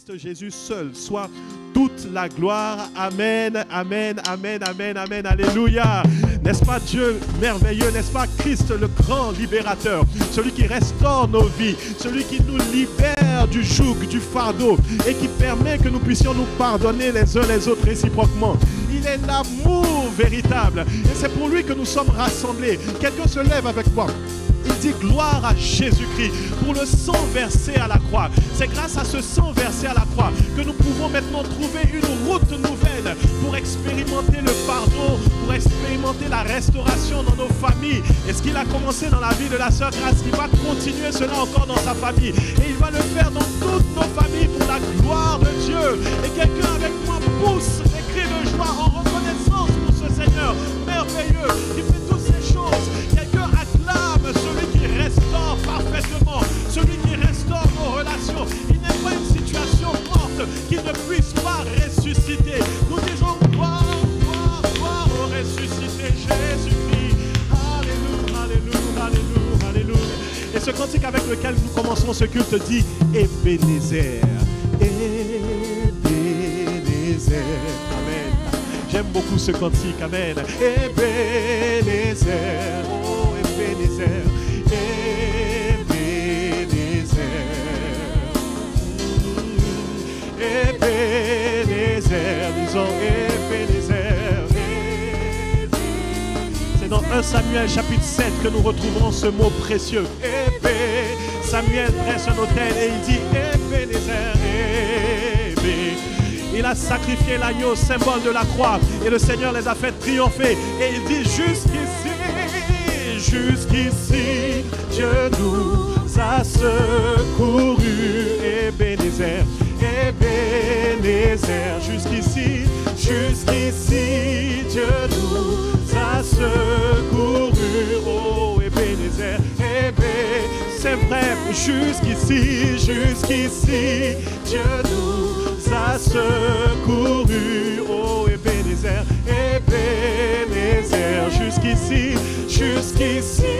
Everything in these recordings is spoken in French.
Christ Jésus seul soit toute la gloire. Amen, amen, amen, amen, amen, alléluia. N'est-ce pas Dieu merveilleux, n'est-ce pas Christ le grand libérateur, celui qui restaure nos vies, celui qui nous libère du joug, du fardeau et qui permet que nous puissions nous pardonner les uns les autres réciproquement. Il est l'amour véritable et c'est pour lui que nous sommes rassemblés. Quelqu'un se lève avec moi. Il dit gloire à Jésus-Christ pour le sang versé à la croix. C'est grâce à ce sang versé à la croix que nous pouvons maintenant trouver une route nouvelle pour expérimenter le pardon, pour expérimenter la restauration dans nos familles. Et ce qu'il a commencé dans la vie de la sœur Grâce, il va continuer cela encore dans sa famille. Et il va le faire dans toutes nos familles pour la gloire de Dieu. Et quelqu'un avec moi pousse des cris de joie en reconnaissance pour ce Seigneur merveilleux qui fait toutes ces choses. Quelqu'un acclame celui qui restaure parfaitement, celui qui restaure nos relations. Il n'est pas une situation morte qui ne puisse pas ressusciter. Nous disons gloire, gloire, gloire au ressuscité Jésus-Christ. Alléluia, alléluia, alléluia, alléluia. Et ce cantique avec lequel nous commencerons ce culte dit Ebenezer. Ebenezer. Amen. J'aime beaucoup ce cantique. Amen. Ebenezer. Oh, Ebenezer. Ebenezer, disons Ebenezer. C'est dans 1 Samuel chapitre 7 que nous retrouverons ce mot précieux. Samuel dresse un autel et il dit Ebenezer. Il a sacrifié l'agneau, symbole de la croix, et le Seigneur les a fait triompher. Et il dit jusqu'ici, jusqu'ici, Dieu nous a secourus. Ebenezer, Ebenezer, jusqu'ici, jusqu'ici, Dieu nous a secourus. Oh, Ebenezer, Ebenezer, c'est vrai, jusqu'ici, jusqu'ici, Dieu nous a secourus. Oh, Ebenezer, Ebenezer, jusqu'ici, jusqu'ici,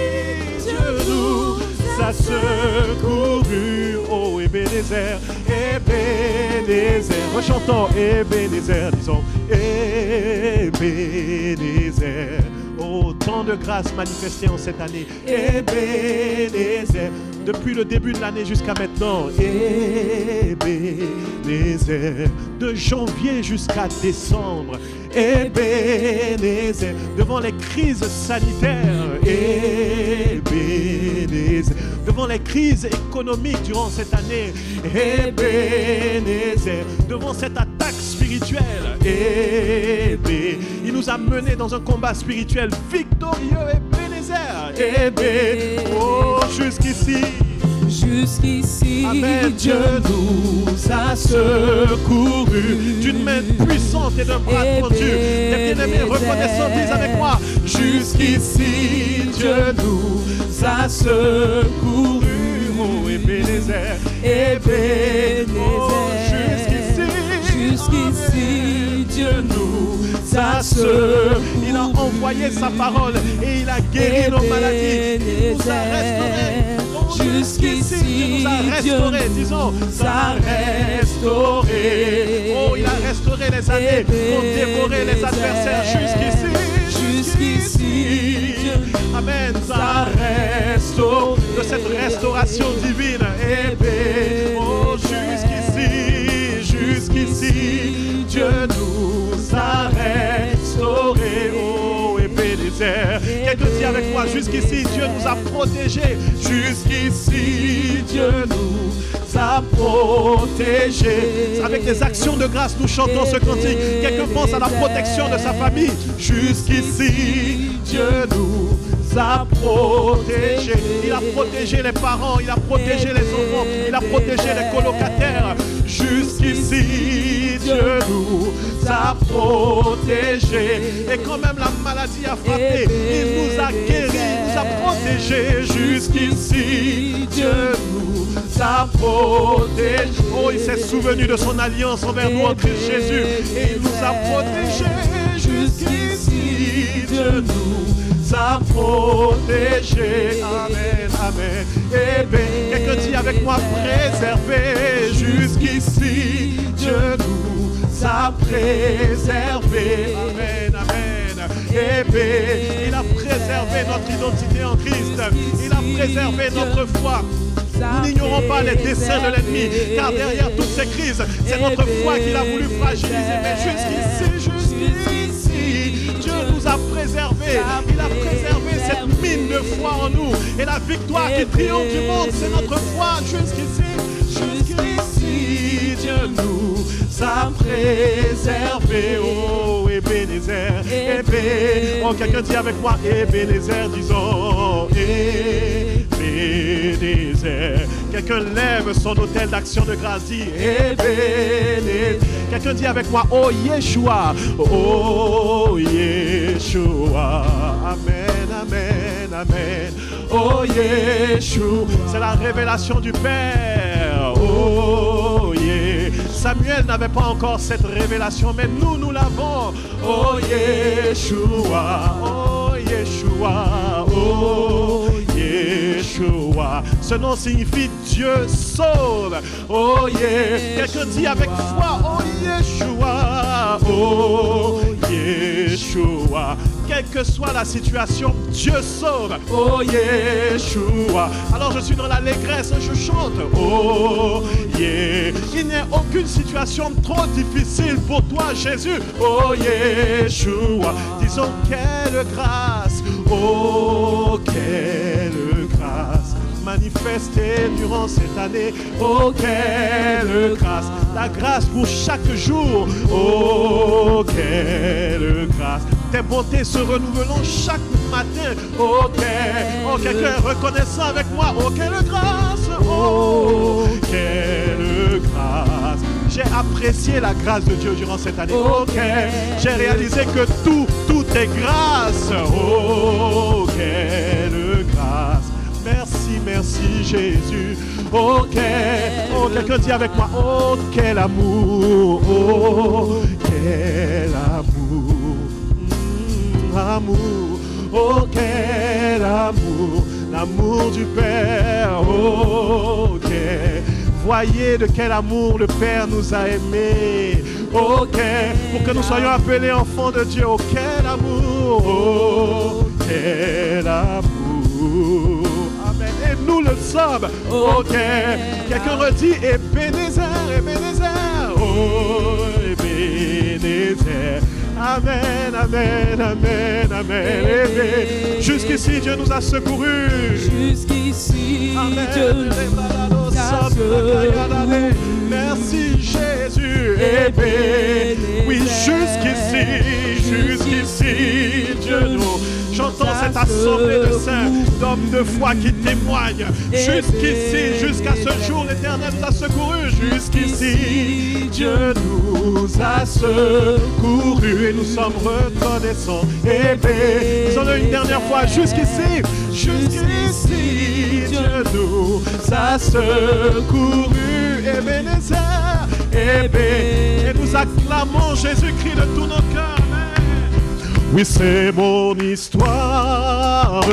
Dieu nous a secourus. Oh, Ebenezer, Ebenezer, rechantons Ebenezer, disons Ebenezer. Oh, tant de grâce manifestée en cette année. Ebenezer, depuis le début de l'année jusqu'à maintenant. Ebenezer, de janvier jusqu'à décembre. Ebenezer, devant les crises sanitaires. Ebenezer, devant les crises économiques durant cette année. Ebenezer, devant cette attaque spirituelle. Il nous a menés dans un combat spirituel victorieux. Ebenezer, oh, jusqu'ici. Jusqu'ici, Amen. Dieu nous a secourus d'une main puissante et d'un bras tendu. Les bien-aimés reconnaissants disent avec moi jusqu'ici, Dieu nous a secourus. Oh, Ebenezer, Ebenezer, oh, jusqu'ici, Dieu nous a secourus. Il a envoyé sa parole et il a guéri nos maladies. Il nous a restaurés. Jusqu'ici, il nous a restaurés, disons, a restauré. Oh, il a restauré les années pour dévorer les adversaires. Jusqu'ici, Amen, ça restaure de cette restauration divine. Oh, jusqu'ici, Dieu nous a restaurés. Oh, Ebenezer. Quelqu'un dit avec moi, jusqu'ici, Dieu nous a protégés. Jusqu'ici, Dieu nous a protégés. Avec des actions de grâce, nous chantons ce cantique. Quelqu'un pense à la protection de sa famille. Jusqu'ici, Dieu nous a protégés. Il a protégé les parents, il a protégé les enfants, il a protégé les colocataires. Jusqu'ici, Dieu nous a protégés. Et quand même la maladie a frappé, il nous a guéris, il nous a protégés. Jusqu'ici, Dieu nous a protégés. Oh, il s'est souvenu de son alliance envers nous en Christ Jésus. Et il nous a protégés. Jusqu'ici, Dieu nous a protégés. Amen, amen. Eh bien, quelqu'un dit avec moi, préservé. Jusqu'ici, préservé. Amen, amen. Et il a préservé notre identité en Christ. Il a préservé notre foi. Nous n'ignorons pas les desseins de l'ennemi, car derrière toutes ces crises, c'est notre foi qu'il a voulu fragiliser. Mais jusqu'ici, Dieu nous a préservés. Il a préservé cette mine de foi en nous. Et la victoire qui triomphe du monde, c'est notre foi. Jusqu'ici, Dieu nous a préservés. Oh, Ebenezer, oh, quelqu'un dit avec moi, Ebenezer, disons, Ebenezer. Quelqu'un lève son autel d'action de grâce, dit Ebenezer. Quelqu'un dit avec moi, oh Yeshua, oh Yeshua. Amen, amen, amen. Oh Yeshua, c'est la révélation du Père. Oh yeah. Samuel n'avait pas encore cette révélation, mais nous l'avons. Oh Yeshua, oh Yeshua, oh Yeshua. Ce nom signifie Dieu sauve. Oh yeah. Quelqu'un dit avec foi, oh Yeshua, oh Yeshua. Quelle que soit la situation, Dieu sauve. Oh Yeshua. Alors je suis dans l'allégresse, je chante. Oh yeah. Il n'y a aucune situation trop difficile pour toi, Jésus. Oh Yeshua. Disons quelle grâce. Oh quelle grâce manifestée durant cette année. Oh quelle grâce. La grâce pour chaque jour. Oh quelle grâce. Tes bontés se renouvelant chaque matin. Oh quelqu'un est reconnaissant avec moi. Oh quelle grâce. Oh quelle grâce. J'ai apprécié la grâce de Dieu durant cette année. Oh j'ai réalisé que tout est grâce. Oh quelle grâce. Merci, merci Jésus. Oh quelqu'un dit avec moi. Oh quel amour. Oh quel amour. Amour, oh quel amour, l'amour du Père, oh voyez de quel amour le Père nous a aimés, oh pour que nous soyons appelés enfants de Dieu, oh quel amour, oh quel amour, amen, et nous le sommes, oh quelqu'un redit Ebenezer, Ebenezer, oh Ebenezer. Amen, amen, amen, amen. Jusqu'ici, Dieu nous a secourus. Jusqu'ici, Dieu nous a secourus. Merci Jésus. Oui, jusqu'ici, Dieu nous. J'entends cette assemblée de saints, d'hommes de foi qui témoignent. Jusqu'ici, jusqu'à ce jour, l'Éternel nous a secourus. Jusqu'ici, Dieu nous a secourus et nous sommes reconnaissants. Disons-le une dernière fois. Jusqu'ici, Dieu nous a secourus. Ebenezer, et nous acclamons Jésus-Christ de tout nos cœurs. Oui, c'est mon histoire,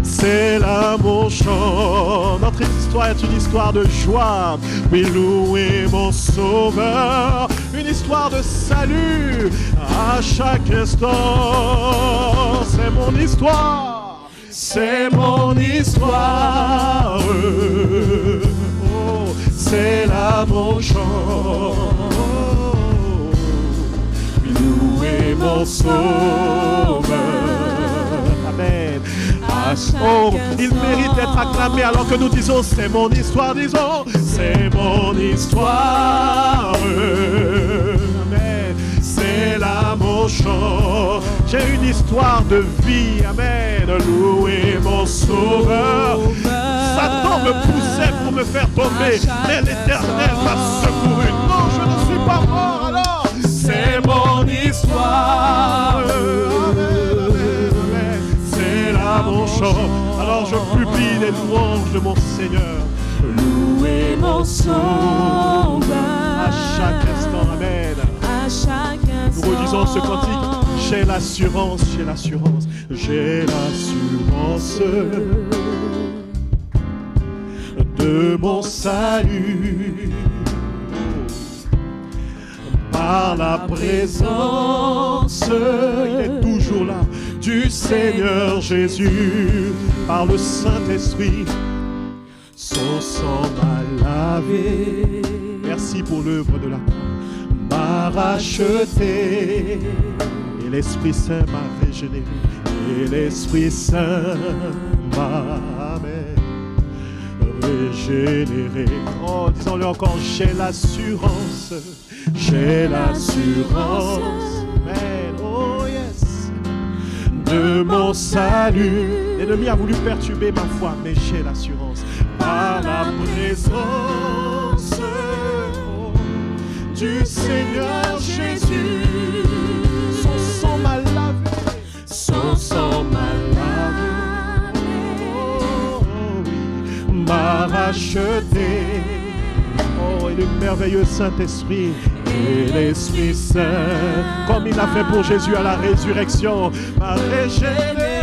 c'est là mon chant. Notre histoire est une histoire de joie. Oui, louez mon Sauveur, une histoire de salut à chaque instant. C'est mon histoire, c'est mon histoire. Oh, c'est là mon chant. Mon Sauveur. Amen. Oh, il mérite d'être acclamé alors que nous disons c'est mon histoire, disons c'est mon histoire. Amen. C'est là mon chant. J'ai une histoire de vie. Amen. Louez mon Sauveur. Satan me poussait pour me faire tomber, mais l'Éternel m'a secouru. Non, je ne suis pas mort alors. C'est mon histoire. C'est là mon chant. Alors je publie les louanges de mon Seigneur. Louez mon Sauveur. À chaque instant, amen. À chaque instant. Nous redisons ce cantique. J'ai l'assurance, j'ai l'assurance, j'ai l'assurance de mon salut. par la présence, il est toujours là, du Seigneur Jésus, par le Saint-Esprit, son sang m'a lavé. Merci pour l'œuvre de la croix, m'a racheté, et l'Esprit Saint m'a régénéré, et l'Esprit Saint m'a régénéré. Oh, disons-le encore, j'ai l'assurance, j'ai l'assurance, oh yes, de mon salut. L'ennemi a voulu perturber ma foi, mais j'ai l'assurance par la présence du Seigneur Jésus. Son sang m'a lavé, son sang m'a lavé, oh oui, m'a racheté. Oh, et le merveilleux Saint-Esprit et l'Esprit Saint, comme il l'a fait pour Jésus à la résurrection, m'a régénéré.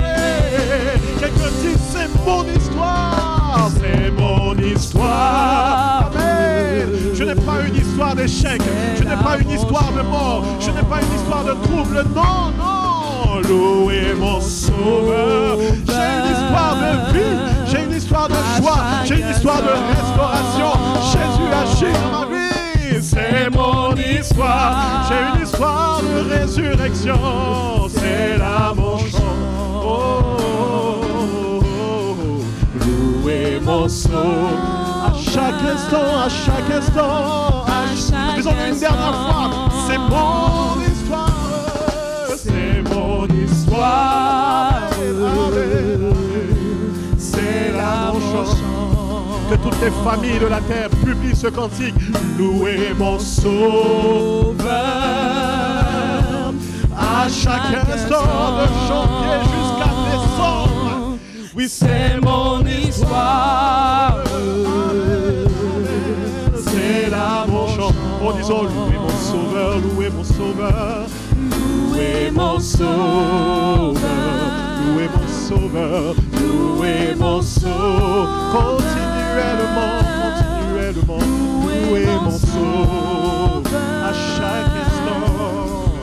Quelqu'un dit, c'est mon histoire, c'est mon histoire. Amen. Je n'ai pas une histoire d'échec, je n'ai pas une histoire de mort, je n'ai pas une histoire de trouble, non, non. Louez mon Sauveur. J'ai une histoire de vie, j'ai une histoire de joie, j'ai une histoire de restauration. Jésus agit dans ma vie, c'est mon histoire. J'ai une histoire de résurrection, c'est là mon chant. Oh, louez mon Sauveur. À chaque instant, à chaque instant, disons une dernière fois, c'est mon histoire, c'est mon histoire, c'est là mon chant. Que toutes les familles de la terre publient ce cantique. Louez mon Sauveur. À chaque instant, de janvier jusqu'à décembre. Oui, c'est mon histoire. C'est là mon chant. Oh, disons, louez mon Sauveur, louez mon Sauveur. Louez mon Sauveur. Louez mon Sauveur. Louez mon Sauveur. Continuellement, continuellement. Louez mon Sauveur. À chaque instant.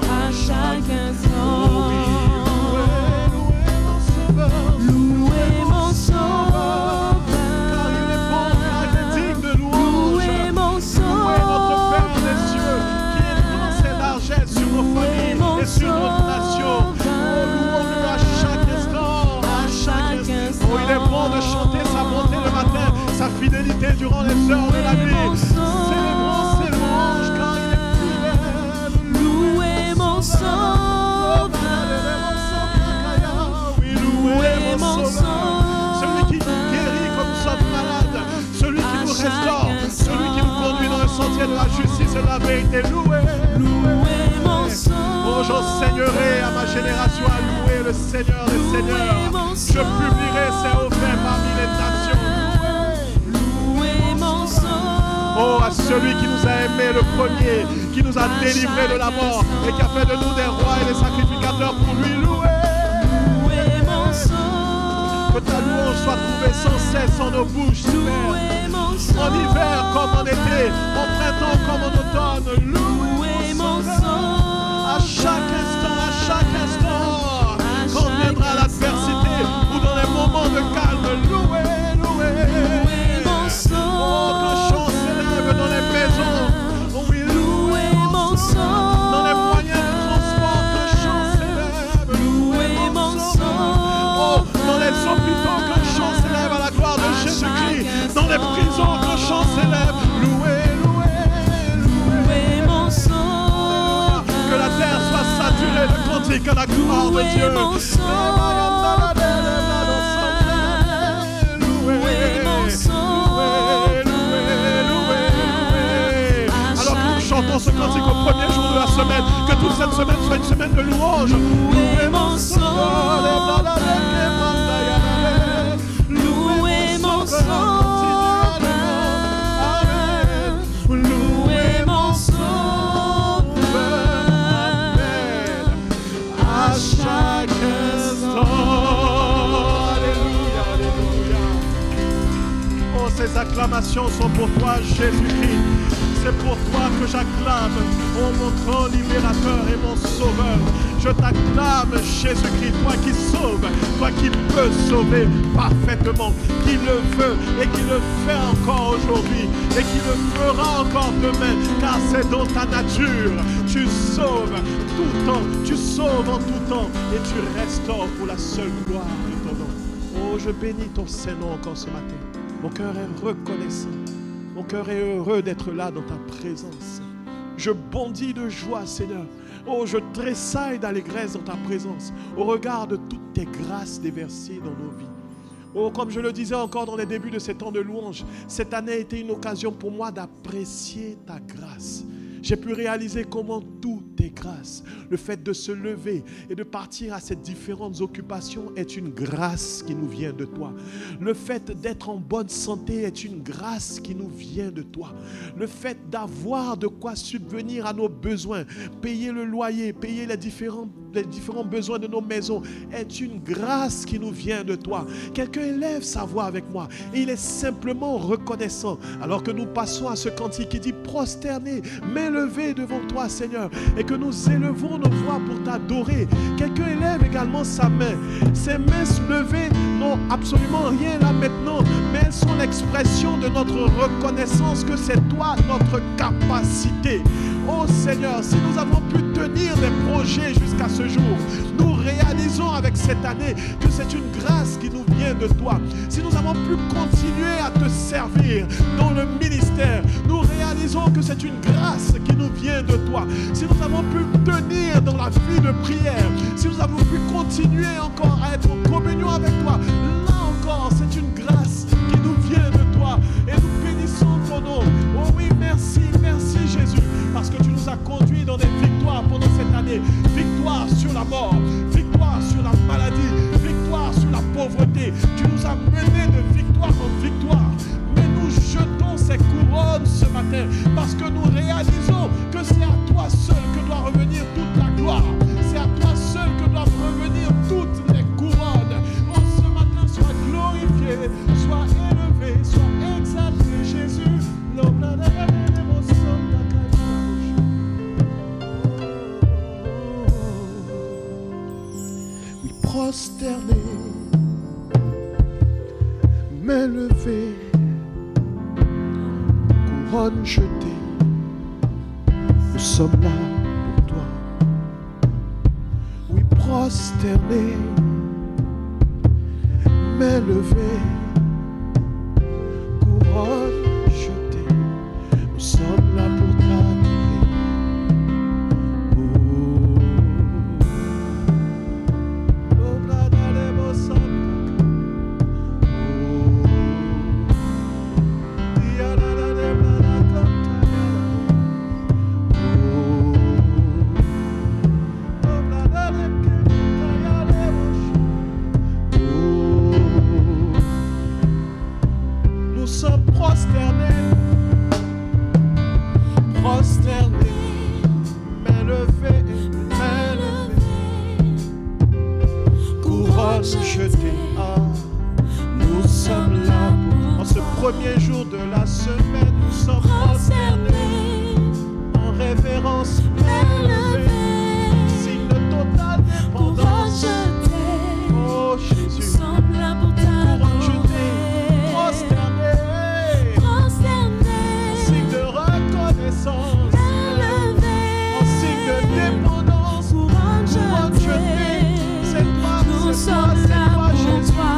À chaque instant. Oh oui, louez mon Sauveur. Louez mon Sauveur. Car il est bon, car il est digne de louange. Louez mon Louez Sauveur. notre Père des cieux, qui est dans ses largesses sur nos familles et sur notre nation. Oh, louons-le à chaque instant, à chaque instant. Oh, il est bon de chanter sa bonté le matin, sa fidélité durant les heures de la nuit. Célébrons ses louanges, car il est fidèle. Louez mon Sauveur. Oui, louez mon Sauveur. Celui qui nous guérit quand nous sommes malades, celui qui nous restaure, celui qui nous conduit dans le sentier de la justice et de la vérité. Louez, Louez mon Sauveur. oh, j'enseignerai à ma génération à louer le Seigneur des Seigneurs. Je publierai ses hauts faits parmi les nations. Louez mon Sauveur. Oh, à celui qui nous a aimés le premier, qui nous a délivrés de la mort et qui a fait de nous des rois et des sacrificateurs pour lui. Louer. Louez mon Sauveur. Que ta louange soit trouvée sans cesse en nos bouches, Père. Louez mon Sauveur. En hiver comme en été, en printemps comme en automne. Louez mon Sauveur. À chaque instant, quand viendra l'adversité ou dans les moments de calme, louez. Louez mon Oh, Sauveur. que chant s'élève dans les maisons. Oh oui, Louez mon Sauveur. dans les moyens de transport, que chant s'élève. Louez mon Sauveur. Oh, dans les hôpitaux, que chant s'élève à la gloire de Jésus-Christ. Dans les prisons, que chant s'élève. Louez. Louez mon Sauveur. Que la terre soit saturée de cantiques à la gloire de Dieu. Louez mon Sauveur. Louez mon Sauveur. Alors que nous chantons ce cantique au premier jour de la semaine, que toute cette semaine soit une semaine de louange. Louez mon Sauveur. Louez mon Sauveur. Louez mon Sauveur. À chaque instant. Alléluia, alléluia. Oh, ces acclamations sont pour toi, Jésus-Christ. c'est pour toi que j'acclame, oh mon grand libérateur et mon sauveur. Je t'acclame, Jésus-Christ, toi qui sauves, toi qui peux sauver parfaitement, qui le veut et qui le fait encore aujourd'hui et qui le fera encore demain, car c'est dans ta nature. Tu sauves tout temps, tu sauves en tout temps et tu restaures pour la seule gloire de ton nom. Oh, je bénis ton Saint-Nom encore ce matin. Mon cœur est reconnaissant. Mon cœur est heureux d'être là dans ta présence. Je bondis de joie, Seigneur. Oh, je tressaille d'allégresse dans ta présence, au regard de toutes tes grâces déversées dans nos vies. Oh, comme je le disais encore dans les débuts de ces temps de louange, cette année a été une occasion pour moi d'apprécier ta grâce. J'ai pu réaliser comment tout est grâce. Le fait de se lever et de partir à ces différentes occupations est une grâce qui nous vient de toi. Le fait d'être en bonne santé est une grâce qui nous vient de toi. Le fait d'avoir de quoi subvenir à nos besoins, payer le loyer, payer les différents besoins de nos maisons est une grâce qui nous vient de toi. Quelqu'un élève sa voix avec moi et il est simplement reconnaissant alors que nous passons à ce cantique qui dit prosterné, main levée devant toi Seigneur, et que nous élevons nos voix pour t'adorer. Quelqu'un élève également sa main. Ces mains levées n'ont absolument rien là maintenant, mais elles sont l'expression de notre reconnaissance que c'est toi notre capacité. Oh Seigneur, si nous avons pu tenir des projets jusqu'à ce jour, nous réalisons avec cette année que c'est une grâce qui nous vient de toi. Si nous avons pu continuer à te servir dans le ministère, nous réalisons que c'est une grâce qui nous vient de toi. Si nous avons pu tenir dans la vie de prière, si nous avons pu continuer encore à être en communion avec toi, là encore c'est une grâce qui nous vient de toi et nous bénissons ton nom. Oh oui, merci, merci Jésus, parce que tu nous as conduits dans des victoires pendant cette année. Victoire sur la mort, victoire sur la maladie, victoire sur la pauvreté. Tu nous as menés de victoire en victoire. Mais nous jetons ces couronnes ce matin parce que nous réalisons que c'est à toi seul que doit revenir toute la gloire. C'est à toi seul que doivent revenir toutes les couronnes. Oh, ce matin, sois glorifié, sois élevé, sois exalté, Jésus. Oui, prosterné, main levée, couronne jetée, nous sommes là pour toi. Oui, prosterné, main levée, couronne jetée, nous sommes là pour t'adorer. Premier jour de la semaine, nous sommes prosternés en révérence, main levée, signe de totale dépendance. Oh Jésus, nous sommes là pour t'adorer. Prosternés, signe de reconnaissance, en signe de dépendance, couronne jetée. C'est toi, nous c'est sommes toi, là pour Jésus. toi.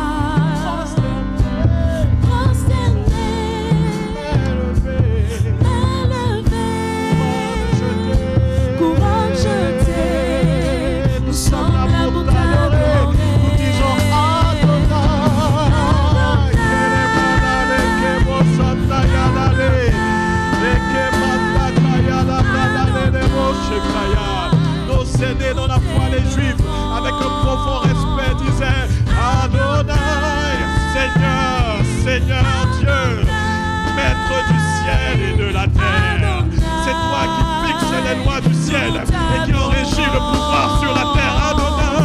Nos aînés dans la foi, les Juifs, avec un profond respect, disaient Adonai, Seigneur, Seigneur Dieu, Maître du ciel et de la terre. C'est toi qui fixes les lois du ciel et qui en régit le pouvoir sur la terre. Adonai.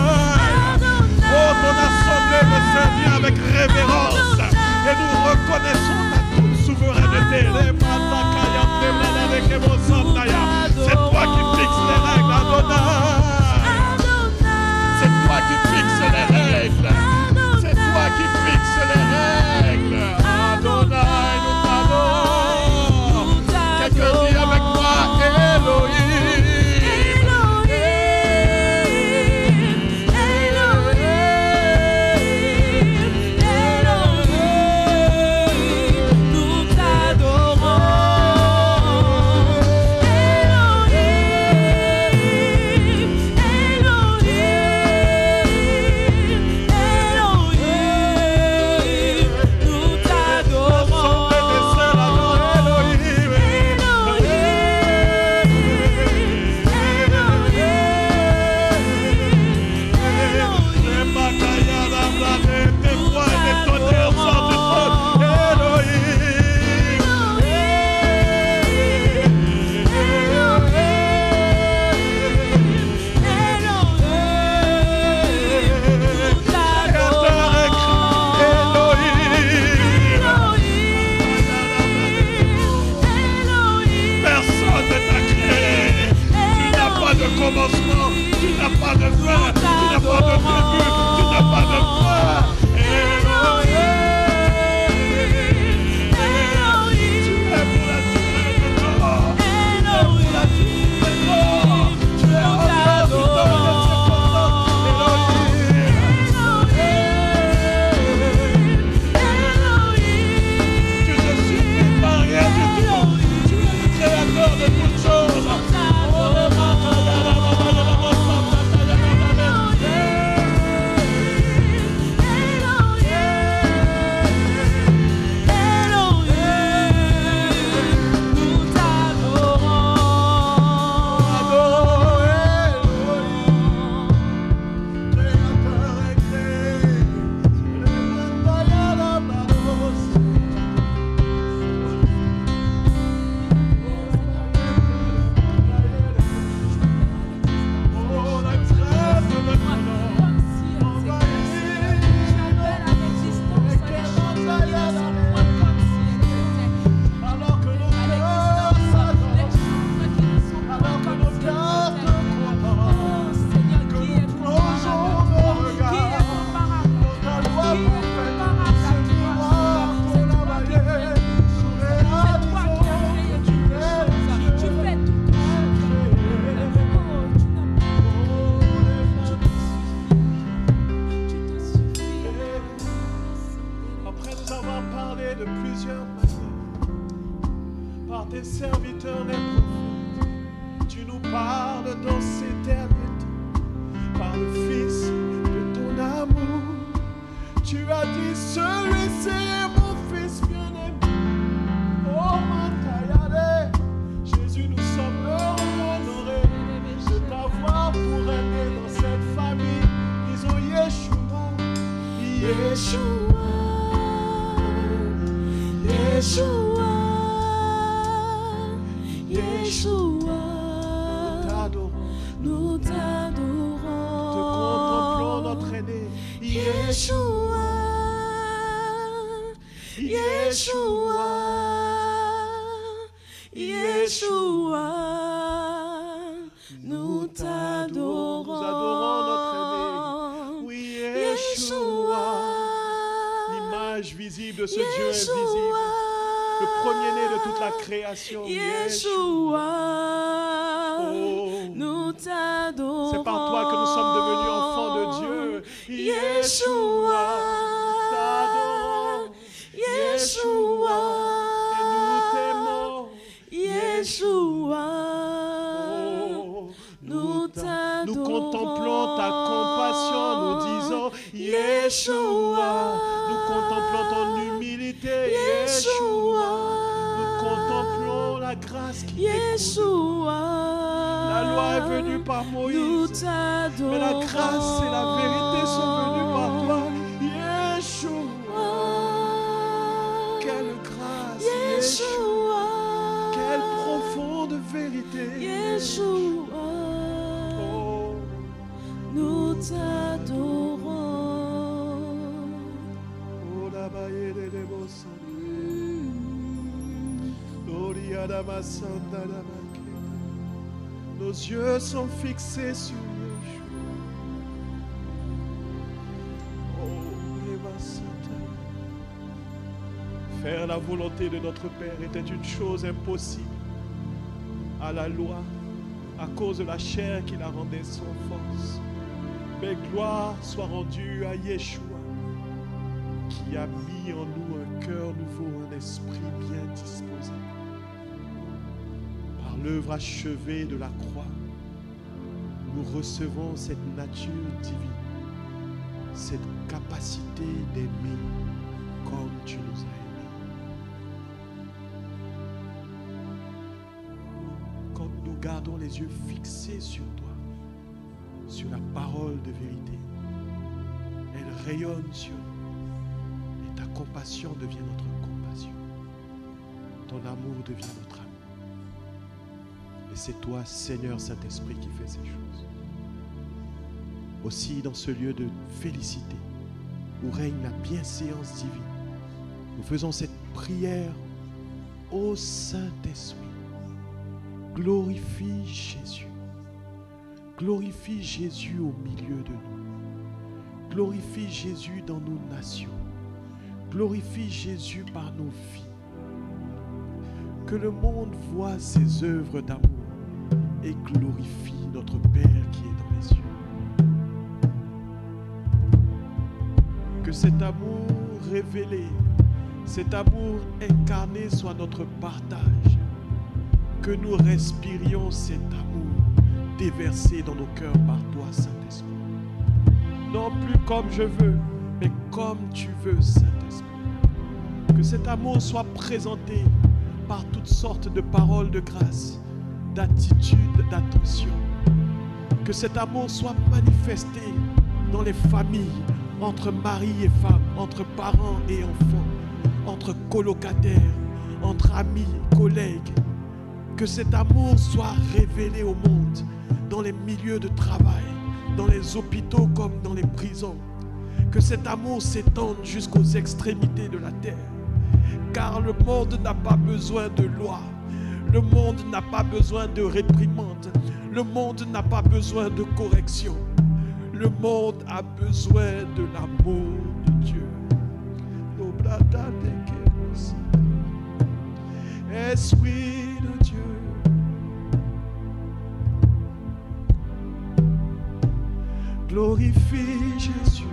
Oh, ton assemblée me servit avec révérence et nous reconnaissons ta toute souveraineté. Les commencement, tu n'as pas de fin, tu n'as pas de début, tu n'as pas de fin. Yeshua, nous t'adorons. C'est par toi que nous sommes devenus enfants de Dieu. Yeshua, t'adorons. Yeshua, et nous t'aimons. Yeshua, nous t'adorons. Nous contemplons ta compassion, nous disons Yeshua. Nous contemplons ton humilité, Yeshua. Contemplons la grâce qui Yeshua, la loi est venue par Moïse, mais la grâce et la vérité sont venues par toi. Yeshua, quelle grâce, Yeshua, quelle profonde vérité. Yeshua, oh, nous t'adorons. Oh, la baille des beaux nos yeux sont fixés sur Yeshua. Faire la volonté de notre Père était une chose impossible à la loi à cause de la chair qui la rendait sans force. Mais gloire soit rendue à Yeshua qui a mis en nous un cœur nouveau, un esprit bien disposé. Par l'œuvre achevée de la croix, nous recevons cette nature divine, cette capacité d'aimer comme tu nous as aimés. Quand nous gardons les yeux fixés sur toi, sur la parole de vérité, elle rayonne sur nous. Ta compassion devient notre compassion. Ton amour devient notre amour. Et c'est toi, Seigneur Saint-Esprit, qui fais ces choses. Aussi, dans ce lieu de félicité, où règne la bienséance divine, nous faisons cette prière au Saint-Esprit. Glorifie Jésus. Glorifie Jésus au milieu de nous. Glorifie Jésus dans nos nations. Glorifie Jésus par nos vies. Que le monde voit ses œuvres d'amour et glorifie notre Père qui est dans les cieux. Que cet amour révélé, cet amour incarné soit notre partage. Que nous respirions cet amour déversé dans nos cœurs par toi, Saint-Esprit. Non plus comme je veux, mais comme tu veux, Saint-Esprit. Que cet amour soit présenté par toutes sortes de paroles de grâce, d'attitude, d'attention. Que cet amour soit manifesté dans les familles, entre mari et femme, entre parents et enfants, entre colocataires, entre amis, collègues. Que cet amour soit révélé au monde, dans les milieux de travail, dans les hôpitaux comme dans les prisons. Que cet amour s'étende jusqu'aux extrémités de la terre. Car le monde n'a pas besoin de loi. Le monde n'a pas besoin de réprimande. Le monde n'a pas besoin de correction. Le monde a besoin de l'amour de Dieu. Esprit de Dieu, glorifie Jésus.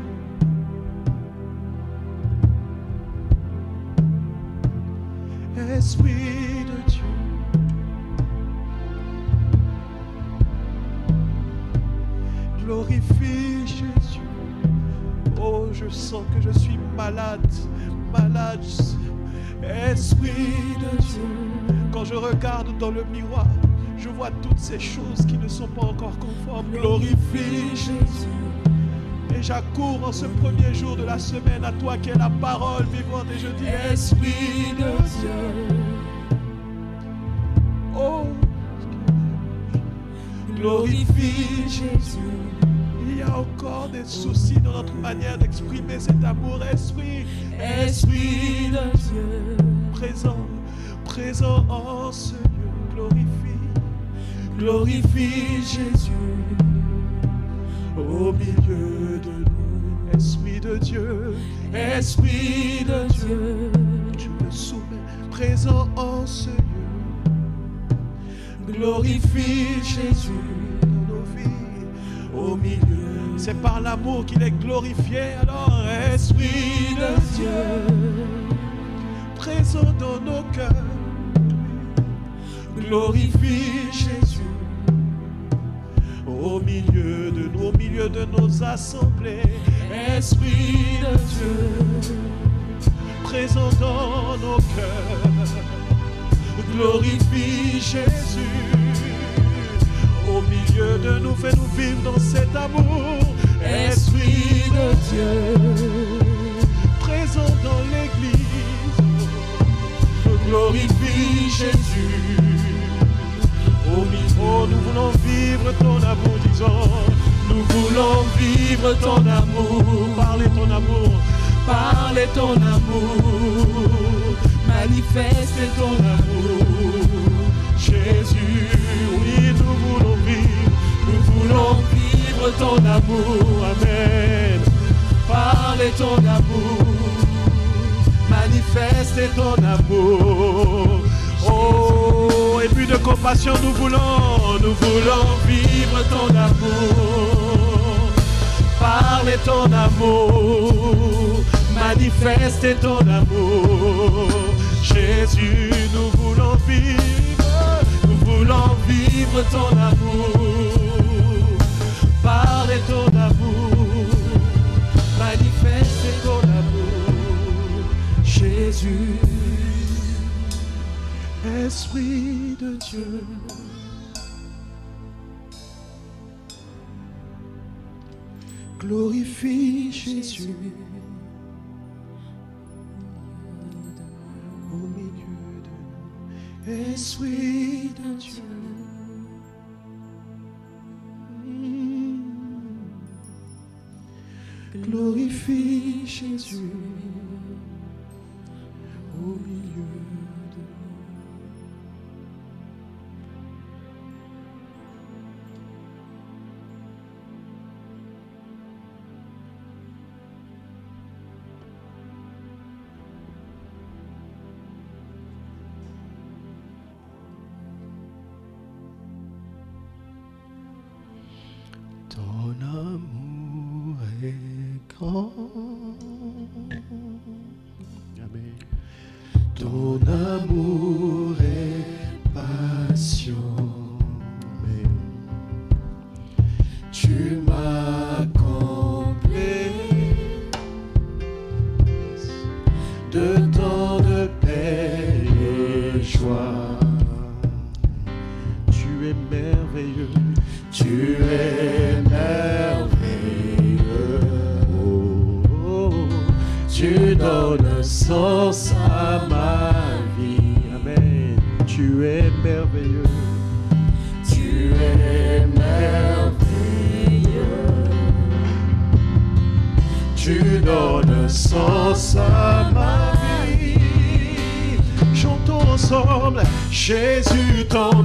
Esprit de Dieu, glorifie Jésus. Oh, je sens que je suis malade, malade. Esprit de Dieu, quand je regarde dans le miroir, je vois toutes ces choses qui ne sont pas encore conformes. Glorifie Jésus. Et j'accours en ce premier jour de la semaine à toi qui es la parole vivante et je dis Esprit de Dieu. Oh, glorifie Jésus. Il y a encore des soucis dans notre manière d'exprimer cet amour. Esprit, Esprit de Dieu, présent en ce lieu. Glorifie Jésus au milieu de nous. Esprit de Dieu, Esprit de Dieu, je me soumets, présent en ce lieu. Glorifie Jésus dans nos vies au milieu. C'est par l'amour qu'il est glorifié. Alors Esprit de Dieu, présent dans nos cœurs. Glorifie Jésus au milieu de nous, au milieu de nos assemblées. Esprit de Dieu, présent dans nos cœurs. Glorifie Jésus au milieu de nous, fais-nous vivre dans cet amour. Esprit de Dieu, présent dans l'église. Glorifie Jésus au milieu. Nous voulons vivre ton amour, disons. Nous voulons vivre ton amour. Parlez ton amour. Parlez ton amour. Manifestez ton amour. Jésus, oui, nous voulons vivre. Nous voulons vivre ton amour. Amen. Parlez ton amour. Manifestez ton amour. Oh, et puis de compassion, nous voulons vivre ton amour. Parlez ton amour, manifestez ton amour. Jésus, nous voulons vivre ton amour. Parlez ton amour, manifestez ton amour. Jésus, Esprit de Dieu, glorifie Jésus au milieu de nous. Esprit de Dieu, glorifie Jésus au milieu de nous. amour est grand. Amen. Ton amour est patient. Amen. Tu m'as comblé de tant de paix et joie. Tu es merveilleux. Tu es merveilleux. Oh, Tu donnes sens à ma vie. Amen. Tu es merveilleux. Tu es merveilleux. Tu donnes sens à ma vie. Chantons ensemble. Jésus, ton